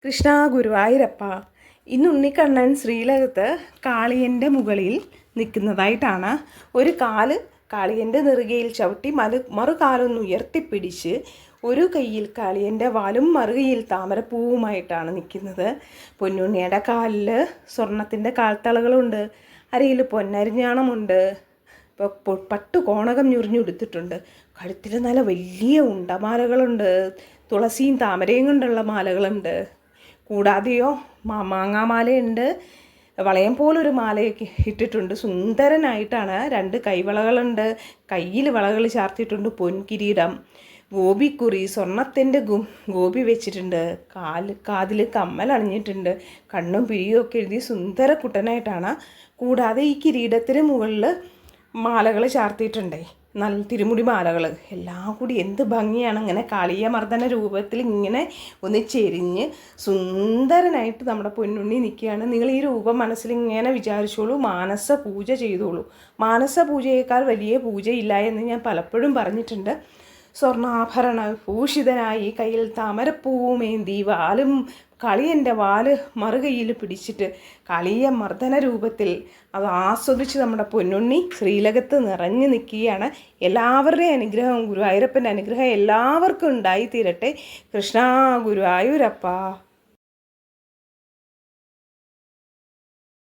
കൃഷ്ണ ഗുരുവായൂരപ്പ. ഇന്ന് ഉണ്ണിക്കണ്ണൻ ശ്രീലകത്ത് കാളിയൻ്റെ മുകളിൽ നിൽക്കുന്നതായിട്ടാണ്. ഒരു കാല് കാളിയൻ്റെ നെറുകയിൽ ചവിട്ടി മറുകാലൊന്ന് ഉയർത്തിപ്പിടിച്ച് ഒരു കയ്യിൽ കാളിയൻ്റെ വാലും മറുകയിൽ താമരപ്പൂവുമായിട്ടാണ് നിൽക്കുന്നത്. പൊന്നുണ്ണിയുടെ കാലിൽ സ്വർണത്തിൻ്റെ കാൽത്തളകളുണ്ട്, അരയിൽ പൊന്നരിഞ്ഞാണമുണ്ട്, പട്ടു കോണകം ഞുറിഞ്ഞുടുത്തിട്ടുണ്ട്, കഴുത്തിൽ നല്ല വലിയ ഉണ്ടമാലകളുണ്ട്, തുളസിയും താമരയും കൊണ്ടുള്ള മാലകളുണ്ട്. കൂടാതെയോ മാങ്ങാമാലയുണ്ട്, വളയം പോലൊരു മാലയൊക്കെ ഇട്ടിട്ടുണ്ട്. സുന്ദരനായിട്ടാണ്. 2 കൈവളകളുണ്ട്, കയ്യിൽ വളകൾ ചാർത്തിയിട്ടുണ്ട്, പൊൻകിരീടം, ഗോപിക്കുറി, സ്വർണത്തിൻ്റെ ഗോപി വെച്ചിട്ടുണ്ട്, കാതിൽ കമ്മൽ അണിഞ്ഞിട്ടുണ്ട്, കണ്ണും പിരിയും ഒക്കെ എഴുതി സുന്ദര കുട്ടനായിട്ടാണ്. കൂടാതെ ഈ കിരീടത്തിന് മുകളിൽ മാലകൾ ചാർത്തിയിട്ടുണ്ടേ, നല്ല തിരുമുടി മാലകൾ എല്ലാം കൂടി എന്ത് ഭംഗിയാണ്. ഇങ്ങനെ കാളിയമർദ്ദന രൂപത്തിൽ ഇങ്ങനെ ഒന്ന് ചെരിഞ്ഞ് സുന്ദരനായിട്ട് നമ്മുടെ പൊന്നുണ്ണി നിൽക്കുകയാണ്. നിങ്ങൾ ഈ രൂപം മനസ്സിൽ ഇങ്ങനെ വിചാരിച്ചോളൂ, മാനസ പൂജ ചെയ്തോളൂ. മാനസ പൂജയേക്കാൾ വലിയ പൂജയില്ല എന്ന് ഞാൻ പലപ്പോഴും പറഞ്ഞിട്ടുണ്ട്. സ്വർണ്ണാഭരണ ഭൂഷിതനായി കയ്യിൽ താമരപ്പൂവുമേന്തി വാലും കളിയൻ്റെ വാല് മറുകയിൽ പിടിച്ചിട്ട് കളിയ മർദ്ദന രൂപത്തിൽ അത് ആസ്വദിച്ച് നമ്മുടെ പൊന്നുണ്ണി ശ്രീലകത്ത് നിറഞ്ഞു നിൽക്കുകയാണ്. എല്ലാവരുടെയും അനുഗ്രഹം, ഗുരുവായൂരപ്പൻ്റെ അനുഗ്രഹം എല്ലാവർക്കും ഉണ്ടായിത്തീരട്ടെ. കൃഷ്ണ ഗുരുവായൂരപ്പ.